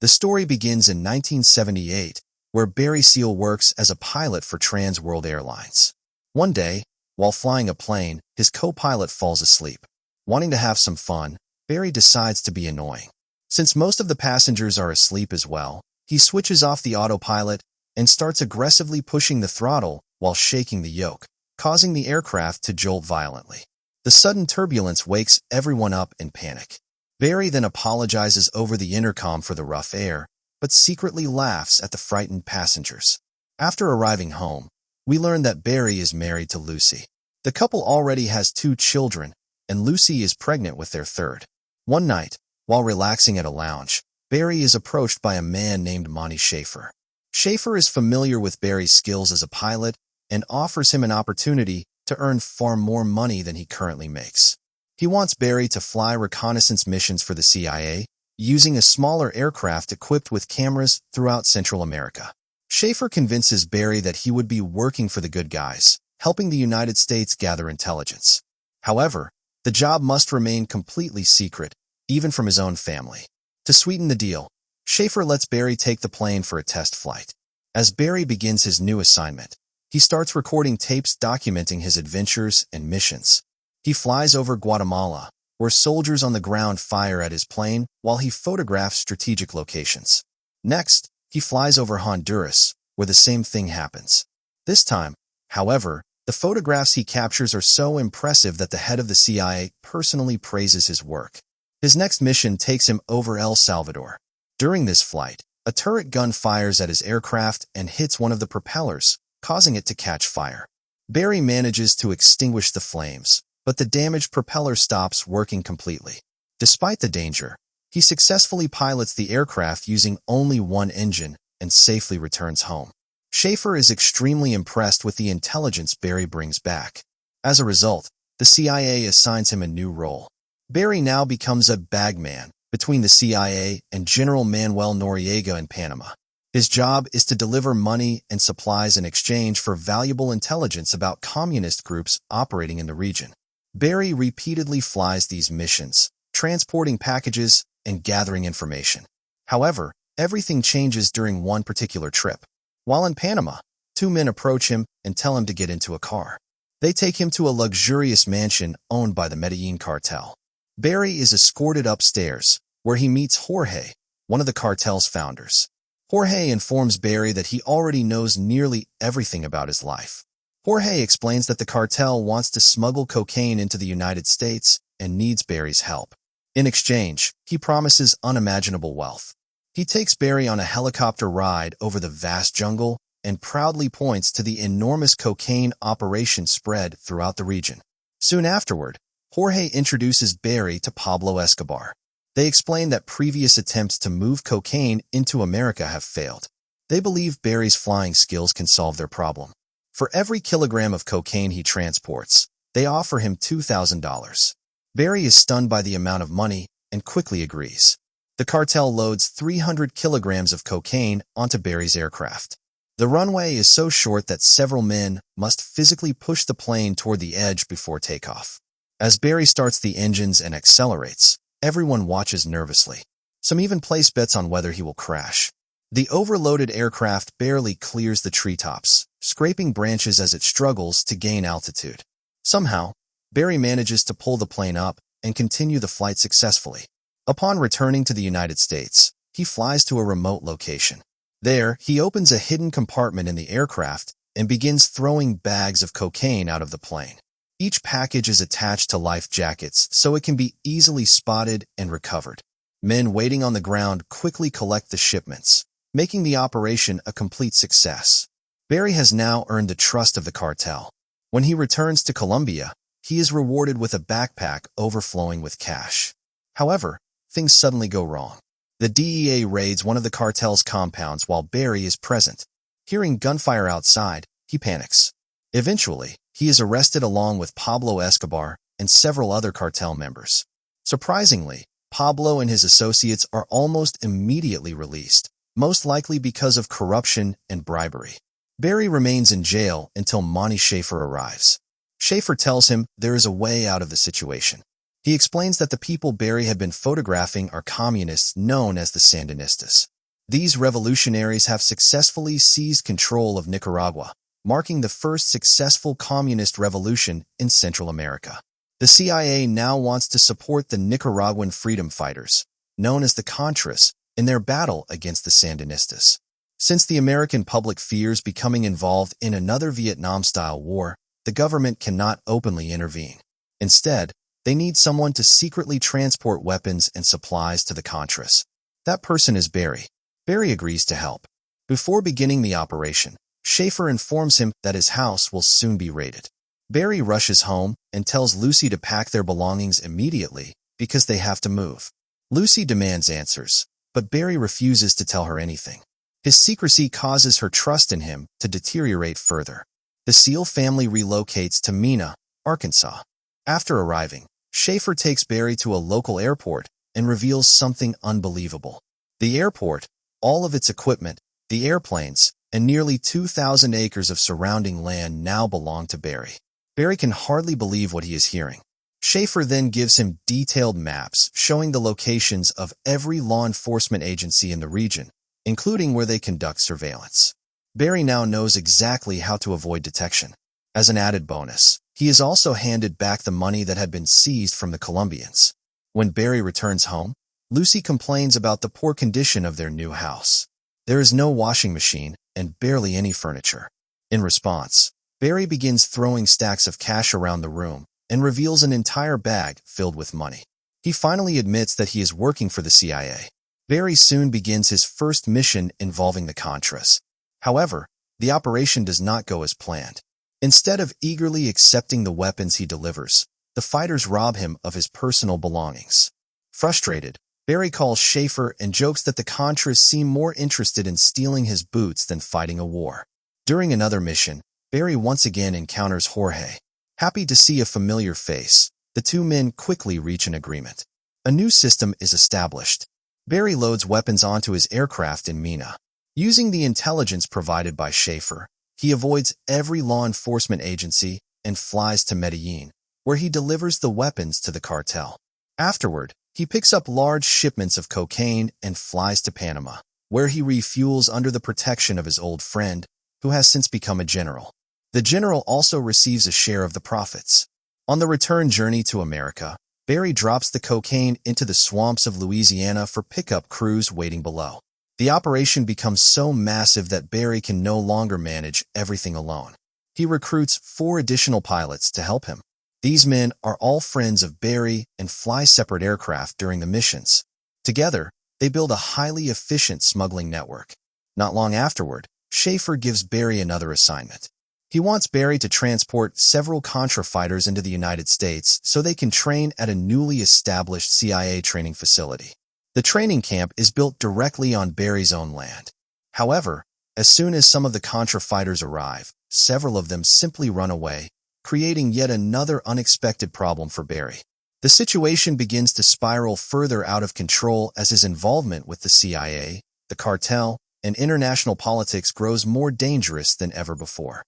The story begins in 1978, where Barry Seal works as a pilot for Trans World Airlines. One day, while flying a plane, his co-pilot falls asleep. Wanting to have some fun, Barry decides to be annoying. Since most of the passengers are asleep as well, he switches off the autopilot and starts aggressively pushing the throttle while shaking the yoke, causing the aircraft to jolt violently. The sudden turbulence wakes everyone up in panic. Barry then apologizes over the intercom for the rough air, but secretly laughs at the frightened passengers. After arriving home, we learn that Barry is married to Lucy. The couple already has 2 children, and Lucy is pregnant with their third. One night, while relaxing at a lounge, Barry is approached by a man named Monty Schaefer. Schaefer is familiar with Barry's skills as a pilot and offers him an opportunity to earn far more money than he currently makes. He wants Barry to fly reconnaissance missions for the CIA, using a smaller aircraft equipped with cameras throughout Central America. Schaefer convinces Barry that he would be working for the good guys, helping the United States gather intelligence. However, the job must remain completely secret, even from his own family. To sweeten the deal, Schaefer lets Barry take the plane for a test flight. As Barry begins his new assignment, he starts recording tapes documenting his adventures and missions. He flies over Guatemala, where soldiers on the ground fire at his plane while he photographs strategic locations. Next, he flies over Honduras, where the same thing happens. This time, however, the photographs he captures are so impressive that the head of the CIA personally praises his work. His next mission takes him over El Salvador. During this flight, a turret gun fires at his aircraft and hits one of the propellers, causing it to catch fire. Barry manages to extinguish the flames, but the damaged propeller stops working completely. Despite the danger, he successfully pilots the aircraft using only one engine and safely returns home. Schaefer is extremely impressed with the intelligence Barry brings back. As a result, the CIA assigns him a new role. Barry now becomes a bagman between the CIA and General Manuel Noriega in Panama. His job is to deliver money and supplies in exchange for valuable intelligence about communist groups operating in the region. Barry repeatedly flies these missions, transporting packages and gathering information. However, everything changes during one particular trip. While in Panama, 2 men approach him and tell him to get into a car. They take him to a luxurious mansion owned by the Medellin cartel. Barry is escorted upstairs, where he meets Jorge, one of the cartel's founders. Jorge informs Barry that he already knows nearly everything about his life. Jorge explains that the cartel wants to smuggle cocaine into the United States and needs Barry's help. In exchange, he promises unimaginable wealth. He takes Barry on a helicopter ride over the vast jungle and proudly points to the enormous cocaine operation spread throughout the region. Soon afterward, Jorge introduces Barry to Pablo Escobar. They explain that previous attempts to move cocaine into America have failed. They believe Barry's flying skills can solve their problem. For every kilogram of cocaine he transports, they offer him $2,000. Barry is stunned by the amount of money and quickly agrees. The cartel loads 300 kilograms of cocaine onto Barry's aircraft. The runway is so short that several men must physically push the plane toward the edge before takeoff. As Barry starts the engines and accelerates, everyone watches nervously. Some even place bets on whether he will crash. The overloaded aircraft barely clears the treetops, scraping branches as it struggles to gain altitude. Somehow, Barry manages to pull the plane up and continue the flight successfully. Upon returning to the United States, he flies to a remote location. There, he opens a hidden compartment in the aircraft and begins throwing bags of cocaine out of the plane. Each package is attached to life jackets so it can be easily spotted and recovered. Men waiting on the ground quickly collect the shipments, making the operation a complete success. Barry has now earned the trust of the cartel. When he returns to Colombia, he is rewarded with a backpack overflowing with cash. However, things suddenly go wrong. The DEA raids one of the cartel's compounds while Barry is present. Hearing gunfire outside, he panics. Eventually, he is arrested along with Pablo Escobar and several other cartel members. Surprisingly, Pablo and his associates are almost immediately released, most likely because of corruption and bribery. Barry remains in jail until Monty Schaefer arrives. Schaefer tells him there is a way out of the situation. He explains that the people Barry had been photographing are communists known as the Sandinistas. These revolutionaries have successfully seized control of Nicaragua, marking the first successful communist revolution in Central America. The CIA now wants to support the Nicaraguan freedom fighters, known as the Contras, in their battle against the Sandinistas. Since the American public fears becoming involved in another Vietnam-style war, the government cannot openly intervene. Instead, they need someone to secretly transport weapons and supplies to the Contras. That person is Barry. Barry agrees to help. Before beginning the operation, Schaefer informs him that his house will soon be raided. Barry rushes home and tells Lucy to pack their belongings immediately because they have to move. Lucy demands answers, but Barry refuses to tell her anything. His secrecy causes her trust in him to deteriorate further. The Seal family relocates to Mena, Arkansas. After arriving, Schaefer takes Barry to a local airport and reveals something unbelievable. The airport, all of its equipment, the airplanes, and nearly 2,000 acres of surrounding land now belong to Barry. Barry can hardly believe what he is hearing. Schaefer then gives him detailed maps showing the locations of every law enforcement agency in the region, including where they conduct surveillance. Barry now knows exactly how to avoid detection. As an added bonus, he is also handed back the money that had been seized from the Colombians. When Barry returns home, Lucy complains about the poor condition of their new house. There is no washing machine and barely any furniture. In response, Barry begins throwing stacks of cash around the room and reveals an entire bag filled with money. He finally admits that he is working for the CIA. Barry soon begins his first mission involving the Contras. However, the operation does not go as planned. Instead of eagerly accepting the weapons he delivers, the fighters rob him of his personal belongings. Frustrated, Barry calls Schaefer and jokes that the Contras seem more interested in stealing his boots than fighting a war. During another mission, Barry once again encounters Jorge. Happy to see a familiar face, the two men quickly reach an agreement. A new system is established. Barry loads weapons onto his aircraft in Mena. Using the intelligence provided by Schaefer, he avoids every law enforcement agency and flies to Medellin, where he delivers the weapons to the cartel. Afterward, he picks up large shipments of cocaine and flies to Panama, where he refuels under the protection of his old friend, who has since become a general. The general also receives a share of the profits. On the return journey to America, Barry drops the cocaine into the swamps of Louisiana for pickup crews waiting below. The operation becomes so massive that Barry can no longer manage everything alone. He recruits 4 additional pilots to help him. These men are all friends of Barry and fly separate aircraft during the missions. Together, they build a highly efficient smuggling network. Not long afterward, Schaefer gives Barry another assignment. He wants Barry to transport several Contra fighters into the United States so they can train at a newly established CIA training facility. The training camp is built directly on Barry's own land. However, as soon as some of the Contra fighters arrive, several of them simply run away, creating yet another unexpected problem for Barry. The situation begins to spiral further out of control as his involvement with the CIA, the cartel, and international politics grows more dangerous than ever before.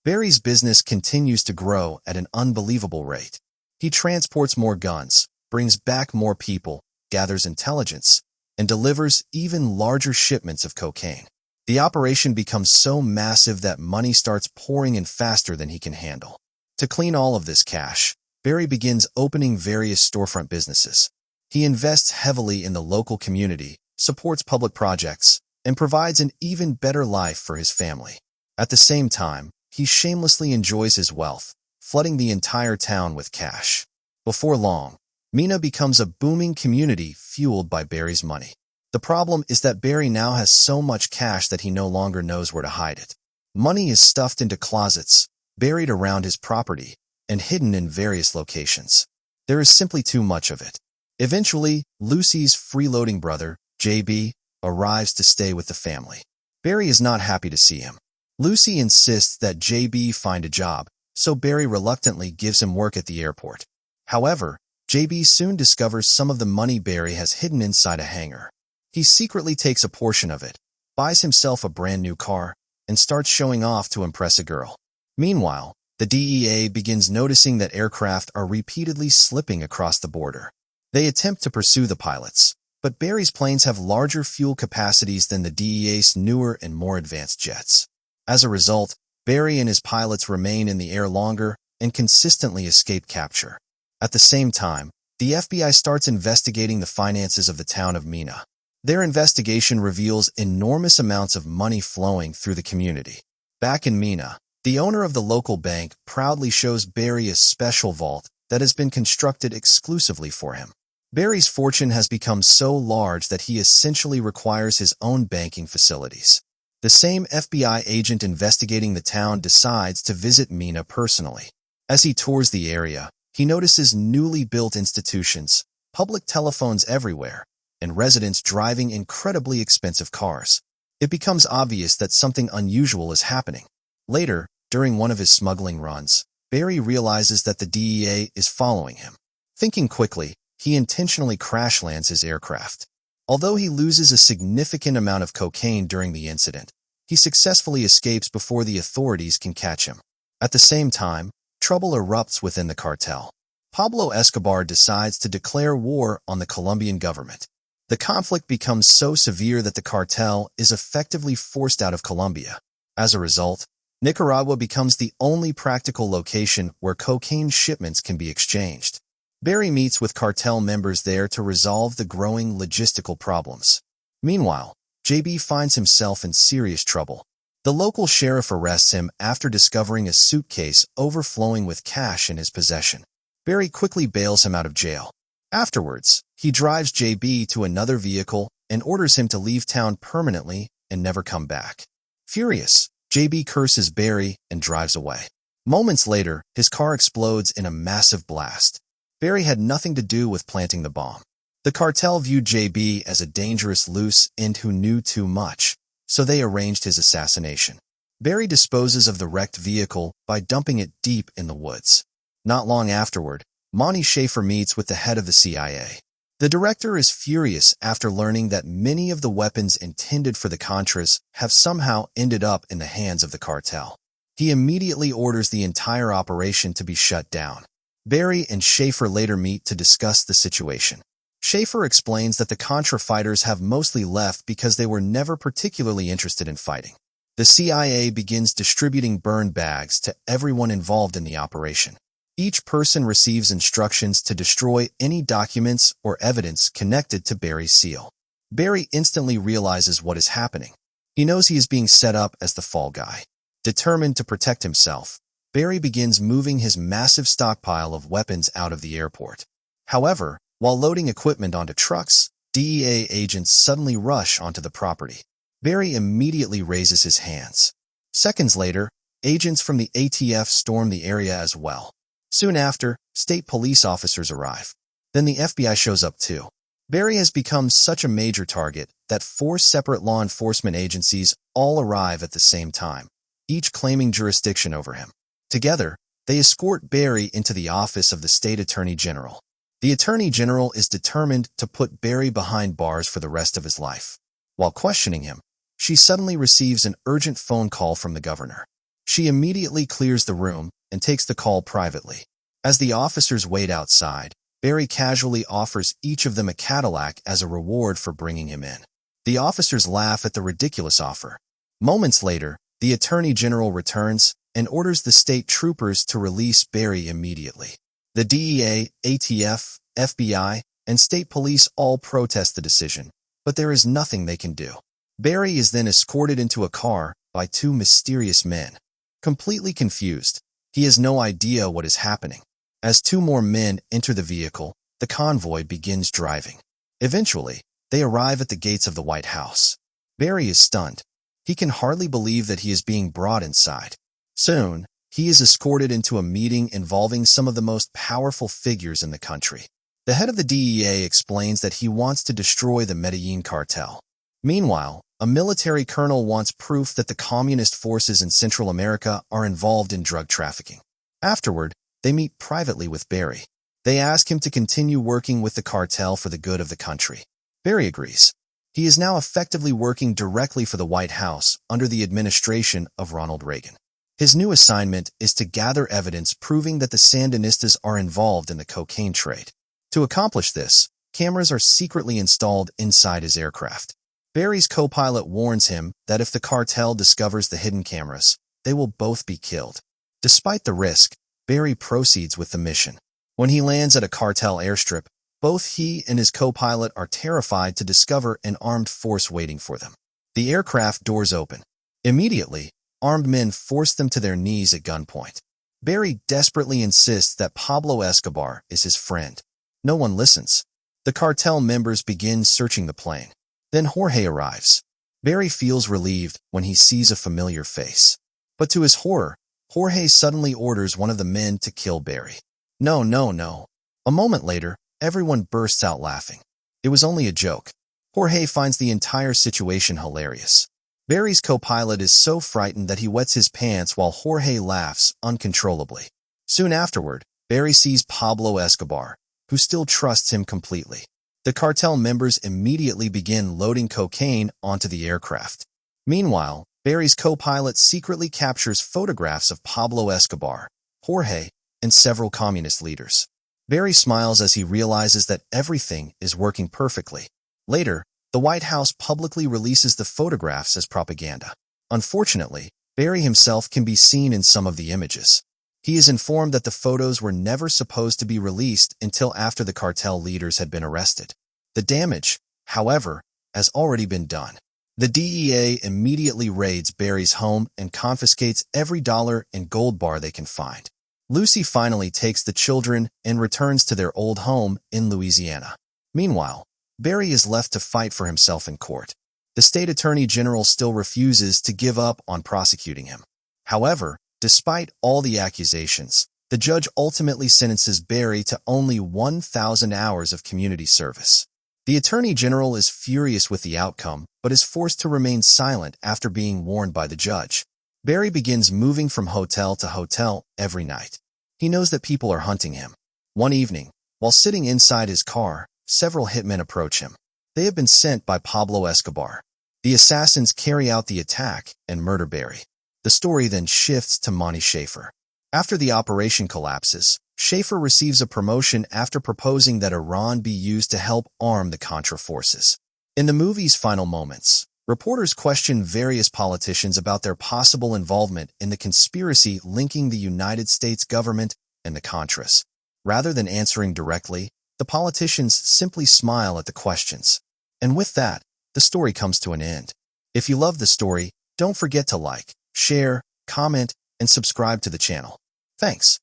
Barry's business continues to grow at an unbelievable rate. He transports more guns, brings back more people, gathers intelligence, and delivers even larger shipments of cocaine. The operation becomes so massive that money starts pouring in faster than he can handle. To clean all of this cash, Barry begins opening various storefront businesses. He invests heavily in the local community, supports public projects, and provides an even better life for his family. At the same time, he shamelessly enjoys his wealth, flooding the entire town with cash. Before long, Mena becomes a booming community fueled by Barry's money. The problem is that Barry now has so much cash that he no longer knows where to hide it. Money is stuffed into closets, buried around his property, and hidden in various locations. There is simply too much of it. Eventually, Lucy's freeloading brother, JB, arrives to stay with the family. Barry is not happy to see him. Lucy insists that JB find a job, so Barry reluctantly gives him work at the airport. However, JB soon discovers some of the money Barry has hidden inside a hangar. He secretly takes a portion of it, buys himself a brand new car, and starts showing off to impress a girl. Meanwhile, the DEA begins noticing that aircraft are repeatedly slipping across the border. They attempt to pursue the pilots, But Barry's planes have larger fuel capacities than the DEA's newer and more advanced jets. As a result, Barry and his pilots remain in the air longer and consistently escape capture. At the same time, the FBI starts investigating the finances of the town of Mina. Their investigation reveals enormous amounts of money flowing through the community. Back in Mina, the owner of the local bank proudly shows Barry a special vault that has been constructed exclusively for him. Barry's fortune has become so large that he essentially requires his own banking facilities. The same FBI agent investigating the town decides to visit Mina personally. As he tours the area, he notices newly built institutions, public telephones everywhere, and residents driving incredibly expensive cars. It becomes obvious that something unusual is happening. Later, during one of his smuggling runs, Barry realizes that the DEA is following him. Thinking quickly, he intentionally crash-lands his aircraft. Although he loses a significant amount of cocaine during the incident, he successfully escapes before the authorities can catch him. At the same time, trouble erupts within the cartel. Pablo Escobar decides to declare war on the Colombian government. The conflict becomes so severe that the cartel is effectively forced out of Colombia. As a result, Nicaragua becomes the only practical location where cocaine shipments can be exchanged. Barry meets with cartel members there to resolve the growing logistical problems. Meanwhile, JB finds himself in serious trouble. The local sheriff arrests him after discovering a suitcase overflowing with cash in his possession. Barry quickly bails him out of jail. Afterwards, he drives JB to another vehicle and orders him to leave town permanently and never come back. Furious, JB curses Barry and drives away. Moments later, his car explodes in a massive blast. Barry had nothing to do with planting the bomb. The cartel viewed JB as a dangerous loose end who knew too much, so they arranged his assassination. Barry disposes of the wrecked vehicle by dumping it deep in the woods. Not long afterward, Monty Schaefer meets with the head of the CIA. The director is furious after learning that many of the weapons intended for the Contras have somehow ended up in the hands of the cartel. He immediately orders the entire operation to be shut down. Barry and Schaefer later meet to discuss the situation. Schaefer explains that the Contra fighters have mostly left because they were never particularly interested in fighting. The CIA begins distributing burn bags to everyone involved in the operation. Each person receives instructions to destroy any documents or evidence connected to Barry's seal. Barry instantly realizes what is happening. He knows he is being set up as the fall guy. Determined to protect himself, Barry begins moving his massive stockpile of weapons out of the airport. However, while loading equipment onto trucks, DEA agents suddenly rush onto the property. Barry immediately raises his hands. Seconds later, agents from the ATF storm the area as well. Soon after, state police officers arrive. Then the FBI shows up too. Barry has become such a major target that 4 separate law enforcement agencies all arrive at the same time, each claiming jurisdiction over him. Together, they escort Barry into the office of the state attorney general. The attorney general is determined to put Barry behind bars for the rest of his life. While questioning him, she suddenly receives an urgent phone call from the governor. She immediately clears the room and takes the call privately. As the officers wait outside, Barry casually offers each of them a Cadillac as a reward for bringing him in. The officers laugh at the ridiculous offer. Moments later, the attorney general returns and orders the state troopers to release Barry immediately. The DEA, ATF, FBI, and state police all protest the decision, but there is nothing they can do. Barry is then escorted into a car by 2 mysterious men. Completely confused, he has no idea what is happening. As 2 more men enter the vehicle, the convoy begins driving. Eventually, they arrive at the gates of the White House. Barry is stunned. He can hardly believe that he is being brought inside. Soon, he is escorted into a meeting involving some of the most powerful figures in the country. The head of the DEA explains that he wants to destroy the Medellin cartel. Meanwhile, a military colonel wants proof that the communist forces in Central America are involved in drug trafficking. Afterward, they meet privately with Barry. They ask him to continue working with the cartel for the good of the country. Barry agrees. He is now effectively working directly for the White House under the administration of Ronald Reagan. His new assignment is to gather evidence proving that the Sandinistas are involved in the cocaine trade. To accomplish this, cameras are secretly installed inside his aircraft. Barry's co-pilot warns him that if the cartel discovers the hidden cameras, they will both be killed. Despite the risk, Barry proceeds with the mission. When he lands at a cartel airstrip, both he and his co-pilot are terrified to discover an armed force waiting for them. The aircraft doors open. Immediately, armed men force them to their knees at gunpoint. Barry desperately insists that Pablo Escobar is his friend. No one listens. The cartel members begin searching the plane. Then Jorge arrives. Barry feels relieved when he sees a familiar face. But to his horror, Jorge suddenly orders one of the men to kill Barry. No, no, no. A moment later, everyone bursts out laughing. It was only a joke. Jorge finds the entire situation hilarious. Barry's co-pilot is so frightened that he wets his pants while Jorge laughs uncontrollably. Soon afterward, Barry sees Pablo Escobar, who still trusts him completely. The cartel members immediately begin loading cocaine onto the aircraft. Meanwhile, Barry's co-pilot secretly captures photographs of Pablo Escobar, Jorge, and several communist leaders. Barry smiles as he realizes that everything is working perfectly. Later, the White House publicly releases the photographs as propaganda. Unfortunately, Barry himself can be seen in some of the images. He is informed that the photos were never supposed to be released until after the cartel leaders had been arrested. The damage, however, has already been done. The DEA immediately raids Barry's home and confiscates every dollar and gold bar they can find. Lucy finally takes the children and returns to their old home in Louisiana. Meanwhile, Barry is left to fight for himself in court. The state attorney general still refuses to give up on prosecuting him. However, despite all the accusations, the judge ultimately sentences Barry to only 1,000 hours of community service. The attorney general is furious with the outcome, but is forced to remain silent after being warned by the judge. Barry begins moving from hotel to hotel every night. He knows that people are hunting him. One evening, while sitting inside his car, several hitmen approach him. They have been sent by Pablo Escobar. The assassins carry out the attack and murder Barry. The story then shifts to Monty Schaefer. After the operation collapses, Schaefer receives a promotion after proposing that Iran be used to help arm the Contra forces. In the movie's final moments, reporters question various politicians about their possible involvement in the conspiracy linking the United States government and the Contras. Rather than answering directly, the politicians simply smile at the questions. And with that, the story comes to an end. If you love the story, don't forget to like, share, comment, and subscribe to the channel. Thanks.